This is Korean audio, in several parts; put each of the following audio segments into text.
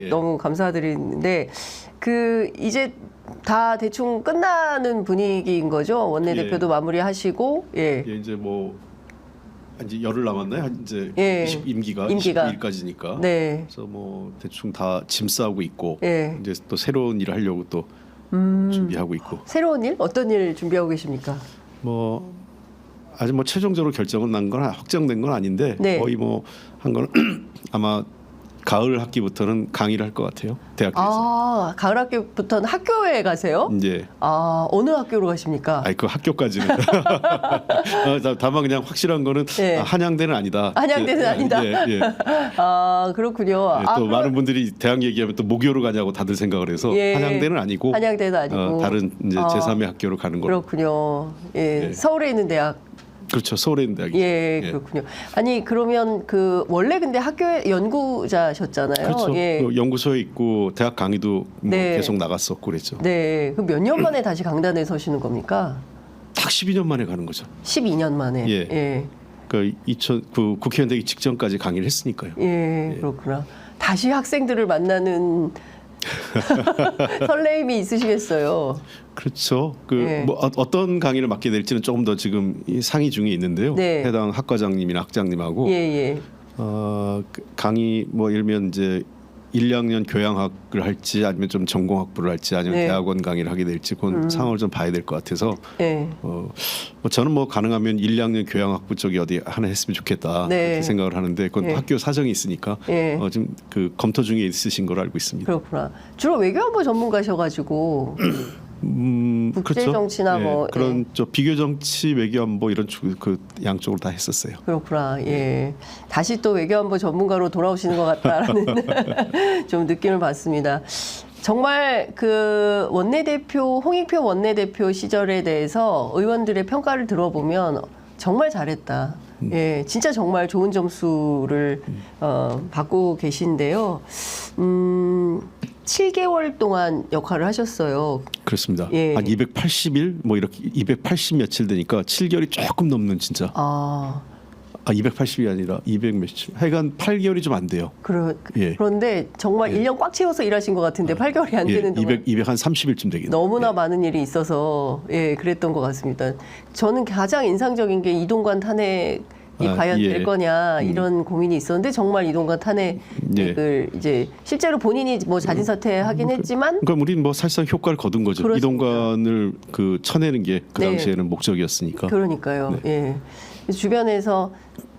예. 너무 감사드리는데 이제 다 대충 끝나는 분위기인 거죠. 원내대표도 마무리하시고 예, 이제 뭐 이제 열흘 남았나요? 이제 임기가 22일까지니까. 네. 그래서 뭐 대충 다 짐 싸고 있고 예. 이제 또 새로운 일을 하려고 또 준비하고 있고. 새로운 일? 어떤 일 준비하고 계십니까? 뭐 아직 뭐 최종적으로 결정은 난 건 확정된 건 아닌데 네. 거의 뭐 한 건 아마 가을 학기부터는 강의를 할 것 같아요. 대학교에서. 아, 가을 학기부터는 학교에 가세요? 이제 아, 어느 학교로 가십니까? 아니 그 학교까지는 다만 그냥 확실한 거는 예. 한양대는 아니다. 한양대는 아니다. 예. 아, 그렇군요. 예, 또 많은 분들이 대학 얘기하면 또 모교로 가냐고 다들 생각을 해서 예. 한양대는 아니고 한양대도 아니고 다른 이제 제3의 학교로 가는 걸로. 그렇군요. 예. 예. 서울에 있는 대학. 그렇죠. 서울에 있는 대학이죠. 예, 그렇군요. 아니 그러면 원래 근데 학교에 연구자셨잖아요. 그렇죠. 예. 그 연구소에 있고 대학 강의도 뭐 네. 계속 나갔었고 그랬죠. 네. 그럼 몇 년 만에 다시 강단에 서시는 겁니까? 딱 12년 만에 가는 거죠. 12년 만에. 예. 예. 그 국회의원 되기 직전까지 강의를 했으니까요. 예, 그렇구나. 다시 학생들을 만나는 설레임이 있으시겠어요. 그렇죠. 예. 뭐 어떤 강의를 맡게 될지는 조금 더 지금 상의 중에 있는데요. 네. 해당 학과장님이나 학장님하고 예. 강의 뭐 예를 들면 이제 1, 2학년 교양학을 할지 아니면 좀 전공학부를 할지 아니면 네. 대학원 강의를 하게 될지 그건 상황을 좀 봐야 될 것 같아서 예. 뭐 저는 뭐 가능하면 1, 2학년 교양학부 쪽에 어디 하나 했으면 좋겠다 네. 이렇게 생각을 하는데 그건 예. 학교 사정이 있으니까 예. 지금 검토 중에 있으신 걸로 알고 있습니다. 그렇구나. 주로 외교안보 전문가셔가지고 국제 그렇죠. 정치나 예, 뭐 그런 비교 정치 외교안보 이런 그 양쪽으로 다 했었어요. 그렇구나. 예. 다시 또 외교안보 전문가로 돌아오시는 것 같다라는 좀 느낌을 받습니다. 정말 홍익표 원내대표 시절에 대해서 의원들의 평가를 들어보면 정말 잘했다. 예, 진짜 정말 좋은 점수를 받고 계신데요. 7개월 동안 역할을 하셨어요. 그렇습니다. 예. 한 280일 뭐 이렇게 280 며칠 되니까 7개월이 조금 넘는 진짜. 280이 아니라 200 며칠. 하여간 8개월이 좀 안 돼요. 예. 그런데 정말 1년 꽉 채워서 일하신 것 같은데 8개월이 안 되는 동안 200 한 30일쯤 되겠네요. 너무나 많은 일이 있어서 그랬던 것 같습니다. 저는 가장 인상적인 게 이동관 탄핵이 과연 될 거냐 이런 고민이 있었는데 정말 이동관 탄핵을 이제 실제로 본인이 뭐 자진 사퇴하긴 했지만 그러니까 우리는 뭐 사실상 효과를 거둔 거죠. 그렇습니다. 이동관을 쳐내는 게 그 당시에는 목적이었으니까. 그러니까요. 예. 주변에서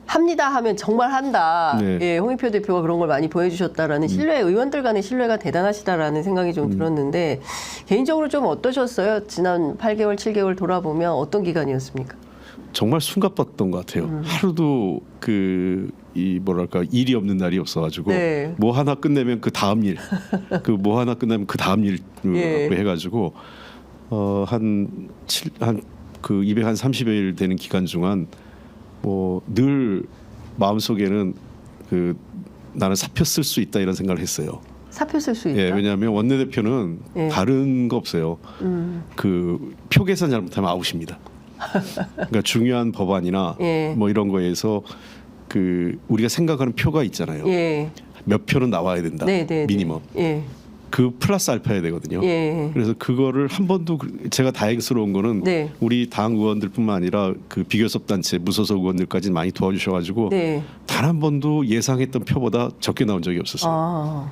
합니다 하면 정말 한다. 네. 예, 홍익표 대표가 그런 걸 많이 보여주셨다라는 의원들 간의 신뢰가 대단하시다라는 생각이 좀 들었는데 개인적으로 좀 어떠셨어요? 지난 8개월, 7개월 돌아보면 어떤 기간이었습니까? 정말 숨가빴던 것 같아요. 하루도 일이 없는 날이 없어가지고 뭐 하나 끝내면 그 다음 일, 뭐 하나 끝나면 그 다음 일 해가지고 한 230일 되는 기간 중간 뭐 늘 마음속에는 나는 사표 쓸 수 있다 이런 생각을 했어요. 사표 쓸 수 있다. 예, 왜냐하면 원내대표는 다른 거 없어요. 표 계산 잘못하면 아웃입니다. 그러니까 중요한 법안이나 뭐 이런 거에서 우리가 생각하는 표가 있잖아요. 몇 표는 나와야 된다. 미니멈. 그 플러스 알파야 되거든요. 그래서 그거를 한 번도 제가 다행스러운 거는 우리 당 의원들뿐만 아니라 비교섭 단체 무소속 의원들까지 많이 도와주셔가지고 단 한 번도 예상했던 표보다 적게 나온 적이 없었어요.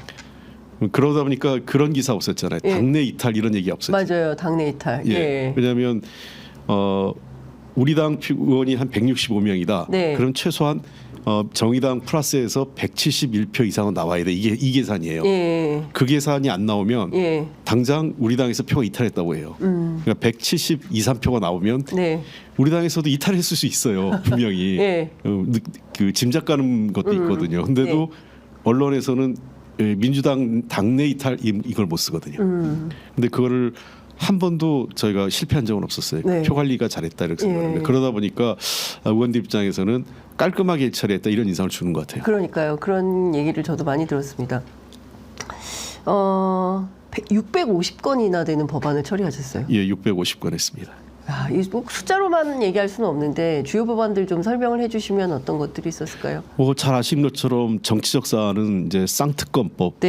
그러다 보니까 그런 기사 없었잖아요. 당내 이탈 이런 얘기 없었죠. 맞아요. 당내 이탈. 왜냐하면 우리 당 의원이 한 165명이다. 그럼 최소한 정의당 플러스에서 171표 이상은 나와야 돼. 이 계산이에요. 그 계산이 안 나오면 당장 우리 당에서 표가 이탈했다고 해요. 그러니까 172, 3표가 나오면 우리 당에서도 이탈했을 수 있어요. 분명히. 짐작 가는 것도 있거든요. 근데도 언론에서는 민주당 당내 이탈 이걸 못 쓰거든요. 근데 그거를 한 번도 저희가 실패한 적은 없었어요. 표 관리가 잘했다 이렇게 생각합니다. 그러다 보니까 의원들 입장에서는 깔끔하게 처리했다 이런 인상을 주는 것 같아요. 그러니까요. 그런 얘기를 저도 많이 들었습니다. 650건이나 되는 법안을 처리하셨어요. 예, 650건 했습니다. 꼭 숫자로만 얘기할 수는 없는데 주요 법안들 좀 설명을 해주시면 어떤 것들이 있었을까요? 잘 아시는 것처럼 정치적 사안은 이제 쌍특검법,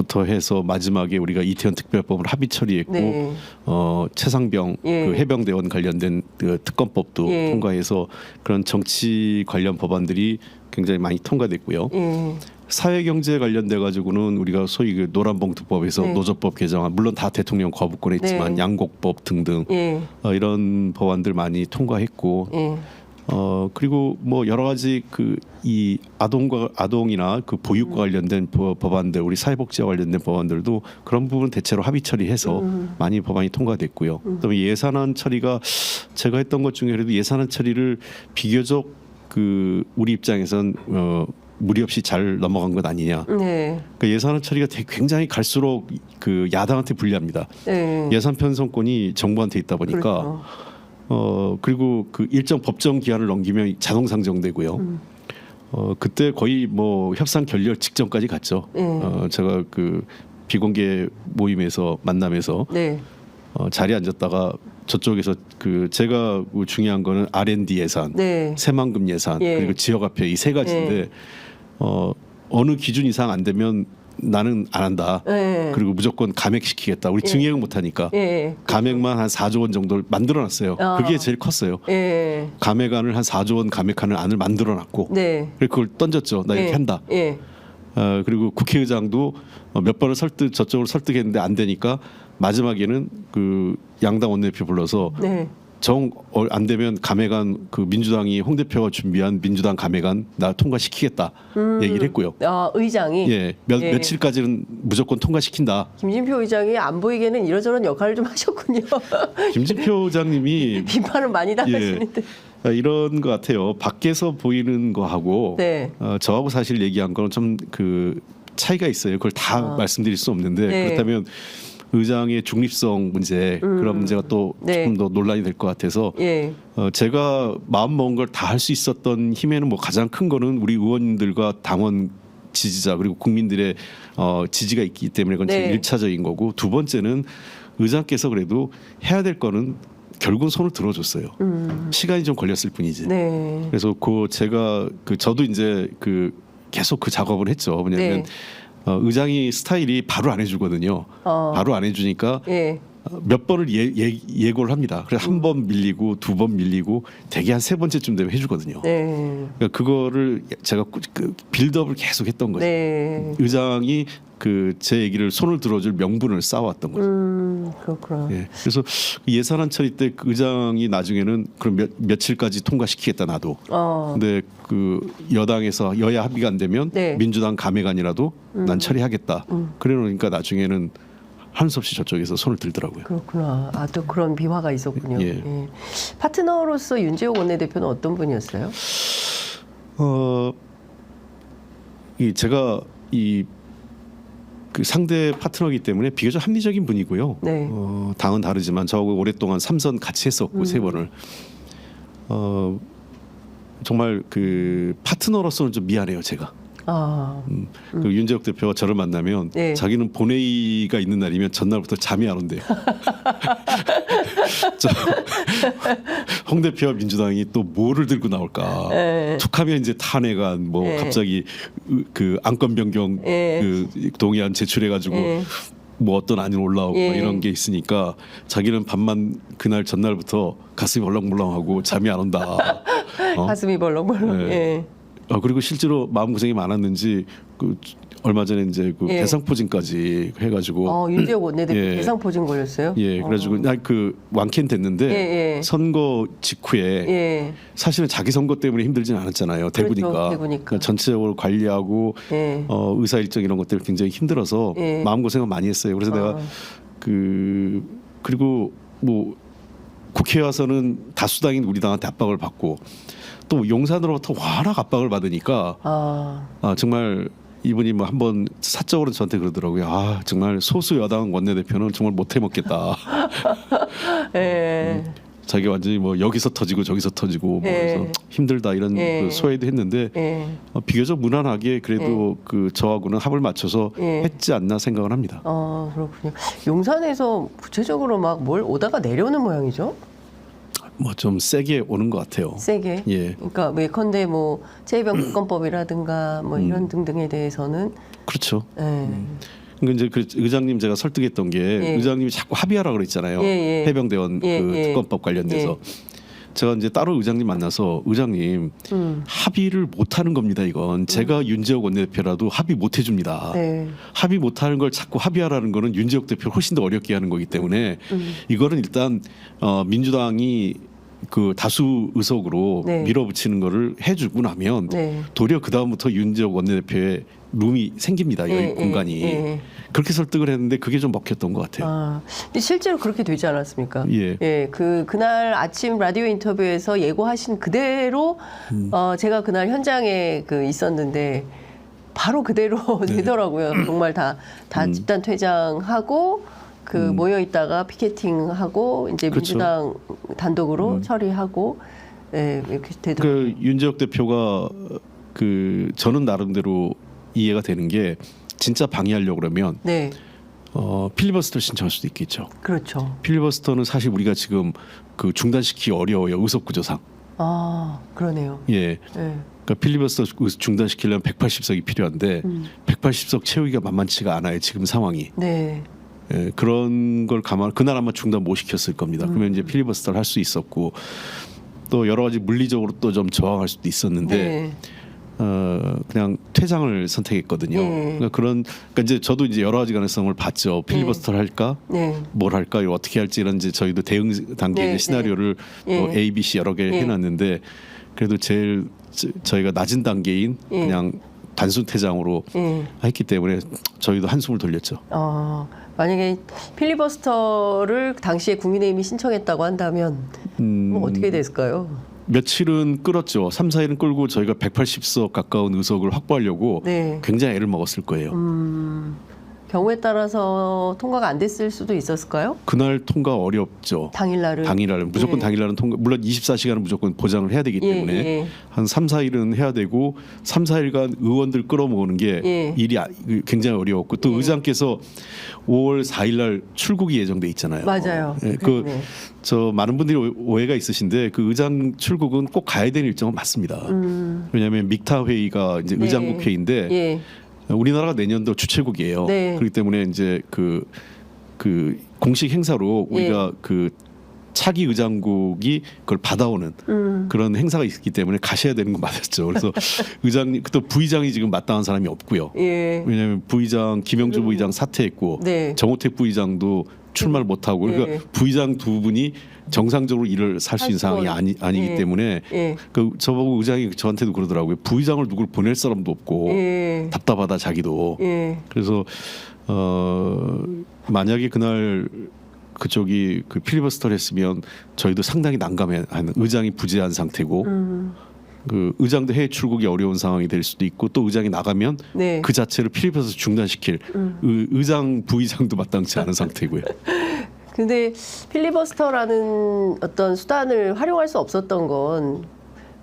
부터 해서 마지막에 우리가 이태원 특별법을 합의 처리했고 네. 최상병 예. 그 해병대원 관련된 그 특검법도 예. 통과해서 그런 정치 관련 법안들이 굉장히 많이 통과됐고요. 예. 사회경제 관련돼 가지고는 우리가 소위 그 노란봉투법에서 네. 노조법 개정안 물론 다 대통령 거부권에 있지만 네. 양곡법 등등 예. 이런 법안들 많이 통과했고 예. 그리고 뭐 여러 가지 그 이 아동이나 그 보육과 관련된 법안들 우리 사회복지와 관련된 법안들도 그런 부분 대체로 합의 처리해서 많이 법안이 통과됐고요. 그다음에 예산안 처리가 제가 했던 것 중에 그래도 예산안 처리를 비교적 그 우리 입장에선 무리 없이 잘 넘어간 것 아니냐. 네. 그러니까 예산안 처리가 굉장히 갈수록 그 야당한테 불리합니다. 네. 예산 편성권이 정부한테 있다 보니까 그렇죠. 그리고 그 일정 법정 기한을 넘기면 자동 상정되고요. 그때 거의 뭐 협상 결렬 직전까지 갔죠. 제가 그 비공개 모임에서 만남에서 네. 자리에 앉았다가 저쪽에서 그 제가 중요한 거는 R&D 예산, 네. 새만금 예산 예. 그리고 지역화폐 이 세 가지인데 어느 기준 이상 안 되면 나는 안 한다. 네. 그리고 무조건 감액시키겠다. 우리 증액은 못하니까 예. 감액만 한 4조 원 정도를 만들어놨어요. 그게 제일 컸어요. 예. 감액안을 한 4조 원 감액하는 안을 만들어놨고 네. 그리고 그걸 던졌죠. 나 이렇게 예. 한다. 예. 그리고 국회의장도 몇 번을 저쪽으로 설득했는데 안 되니까 마지막에는 그 양당 원내대표 불러서 네. 안 되면 감액안 그 민주당이 홍 대표가 준비한 민주당 감액안 나 통과시키겠다 얘기를 했고요. 의장이 예, 며칠까지는 무조건 통과시킨다. 김진표 의장이 안 보이게는 이러저런 역할을 좀 하셨군요. 김진표 의장님이 비판은 많이 당하시는데. 이런 것 같아요. 밖에서 보이는 거하고 네. 저하고 사실 얘기한 거는 좀 그 차이가 있어요. 그걸 다 말씀드릴 수 없는데 네. 그렇다면 의장의 중립성 문제 그런 문제가 또 네. 조금 더 논란이 될 것 같아서 예. 제가 마음 먹은 걸 다 할 수 있었던 힘에는 뭐 가장 큰 거는 우리 의원님들과 당원 지지자 그리고 국민들의 지지가 있기 때문에 그건 제일 네. 1차적인 거고 두 번째는 의장께서 그래도 해야 될 거는 결국은 손을 들어줬어요. 시간이 좀 걸렸을 뿐이지. 네. 그래서 제가 저도 이제 계속 그 작업을 했죠. 왜냐하면 네. 의장이 스타일이 바로 안 해주거든요. 바로 안 해주니까 예. 몇 번을 예고를 합니다. 그래서 한 번 밀리고 두 번 밀리고 대개 한 세 번째쯤 되면 해주거든요. 네. 그러니까 그거를 제가 빌드업을 계속 했던 거죠. 네. 의장이 제 얘기를 손을 들어줄 명분을 쌓아왔던 거죠. 그렇구나. 예. 그래서 예산안 처리 때 의장이 나중에는 그럼 며칠까지 통과시키겠다 나도. 근데 여당에서 여야 합의가 안 되면 네. 민주당 감액안이라도 난 처리하겠다. 그러니까 나중에는 할 수 없이 저쪽에서 손을 들더라고요. 그렇구나. 또 그런 비화가 있었군요. 예. 예. 파트너로서 윤재욱 원내대표는 어떤 분이었어요? 제가 그 상대 파트너이기 때문에 비교적 합리적인 분이고요. 네. 당은 다르지만 저하고 오랫동안 3선 같이 했었고 3번을 정말 파트너로서는 좀 미안해요 제가. 윤재욱 대표가 저를 만나면 네. 자기는 본회의가 있는 날이면 전날부터 잠이 안 온대요. 홍 대표와 민주당이 또 뭐를 들고 나올까? 네. 툭하면 이제 탄핵안, 네. 갑자기 안건 변경 네. 동의안 제출해가지고. 네. 뭐 어떤 안이 올라오고 예. 이런 게 있으니까 자기는 밤만 그날 전날부터 가슴이 벌렁벌렁하고 잠이 안 온다. 가슴이 벌렁벌렁. 네. 예. 그리고 실제로 마음 고생이 많았는지 얼마 전에 이제 예. 대상포진까지 해가지고 윤재욱 원내대표 예. 대상포진 걸렸어요? 예, 그래가지고 완쾌는 됐는데 예. 선거 직후에 예. 사실은 자기 선거 때문에 힘들지는 않았잖아요. 대구니까. 그렇죠, 대구니까. 그러니까 전체적으로 관리하고 예. 의사 일정 이런 것들 굉장히 힘들어서 예. 마음 고생을 많이 했어요. 그래서 내가 그리고 뭐 국회에 와서는 다수당인 우리 당한테 압박을 받고 또 용산으로부터 워낙 압박을 받으니까 정말 이분이 뭐 한번 사적으로 저한테 그러더라고요. 정말 소수 여당 원내대표는 정말 못해 먹겠다. 예. 자기 완전히 뭐 여기서 터지고 저기서 터지고 뭐 그래서 힘들다 이런 소외도 했는데 비교적 무난하게 그래도 저하고는 합을 맞춰서 했지 않나 생각을 합니다. 그렇군요. 용산에서 구체적으로 막 뭘 오다가 내려오는 모양이죠? 뭐 좀 세게 오는 것 같아요. 세게. 예. 그러니까 예컨대 최혜병 특검법이라든가 이런 등등에 대해서는 그렇죠. 그러니까 이제 그 의장님 제가 설득했던 게 의장님이 자꾸 합의하라 그랬잖아요. 해병대원 그 특검법 관련돼서. 제가 이제 따로 의장님 만나서 의장님 합의를 못하는 겁니다. 이건 제가 윤재옥 원내대표라도 합의 못 해줍니다. 합의 못하는 걸 자꾸 합의하라는 거는 윤재옥 대표를 훨씬 더 어렵게 하는 거기 때문에 이거는 일단 민주당이 그 다수 의석으로 밀어붙이는 거를 해주고 나면 도리어 그 다음부터 윤재옥 원내대표의 룸이 생깁니다. 여기 공간이. 그렇게 설득을 했는데 그게 좀 먹혔던 것 같아요. 근데 실제로 그렇게 되지 않았습니까? 그날 아침 라디오 인터뷰에서 예고하신 그대로 제가 그날 현장에 있었는데 바로 그대로 되더라고요. 정말 다 집단 퇴장하고 모여 있다가 피켓팅하고 이제 그렇죠. 민주당 단독으로 처리하고 이렇게 되더라고요. 윤재옥 대표가 저는 나름대로 이해가 되는 게 진짜 방해하려고 그러면 필리버스터를 신청할 수도 있겠죠. 그렇죠. 필리버스터는 사실 우리가 지금 중단시키기 어려워요. 의석 구조상. 그러네요. 그러니까 필리버스터 중단시키려면 180석이 필요한데 180석 채우기가 만만치가 않아요. 지금 상황이. 그런 걸 그날 아마 중단 못 시켰을 겁니다. 그러면 이제 필리버스터를 할 수 있었고 또 여러 가지 물리적으로 또 좀 저항할 수도 있었는데 그냥 퇴장을 선택했거든요. 그러니까 이제 저도 이제 여러 가지 가능성을 봤죠. 필리버스터를 할까, 뭘 할까, 어떻게 할지 이런 이제 저희도 대응 단계의 시나리오를 뭐 A, B, C 여러 개 해놨는데 그래도 제일 저희가 낮은 단계인 그냥 단순 퇴장으로 했기 때문에 저희도 한숨을 돌렸죠. 만약에 필리버스터를 당시에 국민의힘이 신청했다고 한다면 어떻게 됐을까요? 며칠은 끌었죠. 3, 4일은 끌고 저희가 180석 가까운 의석을 확보하려고 굉장히 애를 먹었을 거예요. 경우에 따라서 통과가 안 됐을 수도 있었을까요? 그날 통과 어렵죠. 당일날은 무조건 당일날은 통과. 물론 24시간은 무조건 보장을 해야 되기 때문에 한 3, 4일은 해야 되고 3, 4일간 의원들 끌어모으는 게 일이 굉장히 어려웠고 또 의장께서 5월 4일날 출국이 예정돼 있잖아요. 맞아요. 저 많은 분들이 오해가 있으신데 그 의장 출국은 꼭 가야 되는 일정은 맞습니다. 왜냐하면 믹타 회의가 이제 의장국 회의인데 우리나라가 내년도 주최국이에요. 그렇기 때문에 이제 그 공식 행사로 우리가 차기 의장국이 그걸 받아오는 그런 행사가 있기 때문에 가셔야 되는 건 맞았죠. 그래서 의장님 또 부의장이 지금 마땅한 사람이 없고요. 왜냐하면 부의장 김영주 부의장 사퇴했고 정호택 부의장도 출마를 못하고 그러니까 부의장 두 분이 정상적으로 일을 살 수 있는 상황이 아니기 때문에 저보고 의장이 저한테도 그러더라고요. 부의장을 누굴 보낼 사람도 없고 답답하다 자기도. 그래서 만약에 그날 그쪽이 필리버스터를 했으면 저희도 상당히 난감해하는 의장이 부재한 상태고 의장도 해외 출국이 어려운 상황이 될 수도 있고 또 의장이 나가면 그 자체를 필리버스터 중단시킬 의장 부의장도 마땅치 않은 상태고요. 근데 필리버스터라는 어떤 수단을 활용할 수 없었던 건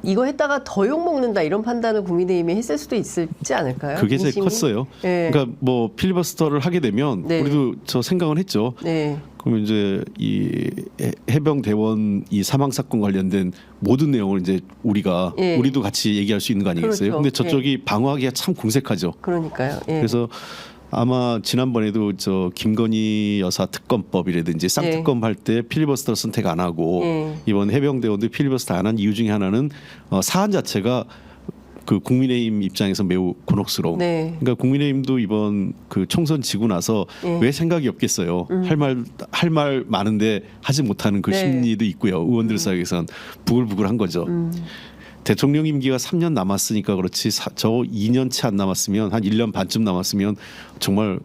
이거 했다가 더 욕먹는다 이런 판단을 국민의힘이 했을 수도 있지 않을까요? 그게 제일 컸어요. 그러니까 뭐 필리버스터를 하게 되면 우리도 저 생각은 했죠. 그러면 이제 이 해병대원 이 사망 사건 관련된 모든 내용을 이제 우리도 같이 얘기할 수 있는 거 아니겠어요? 근데 저쪽이 방어하기가 참 궁색하죠. 그러니까요. 그래서 아마 지난번에도 저 김건희 여사 특검법이라든지 쌍특검 할 때 필리버스터 선택 안 하고 이번 해병대원들 필리버스터 안 한 이유 중에 하나는 사안 자체가 국민의힘 입장에서 매우 곤혹스러운. 그러니까 국민의힘도 이번 총선 지고 나서 왜 생각이 없겠어요. 할 말 많은데 하지 못하는 심리도 있고요. 의원들 사이에선 부글부글한 거죠. 대통령 임기가 3년 남았으니까 그렇지 저 2년 채 안 남았으면 한 1년 반쯤 남았으면 정말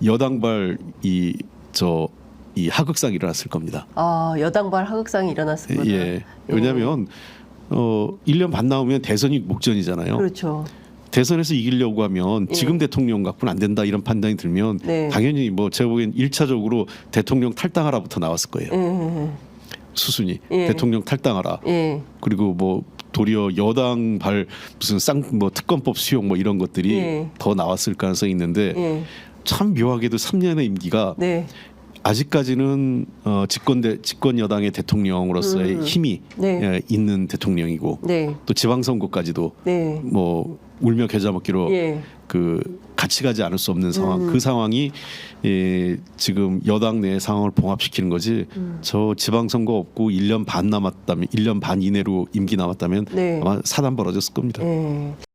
여당발 이 하극상이 일어났을 겁니다. 여당발 하극상이 일어났을 거예요. 왜냐하면 1년 반 남으면 대선이 목전이잖아요. 그렇죠. 대선에서 이기려고 하면 지금 대통령 갖고는 안 된다 이런 판단이 들면 당연히 제가 보기엔 1차적으로 대통령 탈당하라부터 나왔을 거예요. 수순이 대통령 탈당하라. 그리고 도리어 여당발 무슨 특검법 수용 이런 것들이 더 나왔을 가능성이 있는데 참 묘하게도 3년의 임기가 아직까지는 집권 여당의 대통령으로서의 힘이 있는 대통령이고 또 지방선거까지도 울며 겨자 먹기로 같이 가지 않을 수 없는 상황. 그 상황이 지금 여당 내 상황을 봉합시키는 거지. 저 지방선거 없고 1년 반 남았다면 1년 반 이내로 임기 남았다면 네. 아마 사단 벌어졌을 겁니다.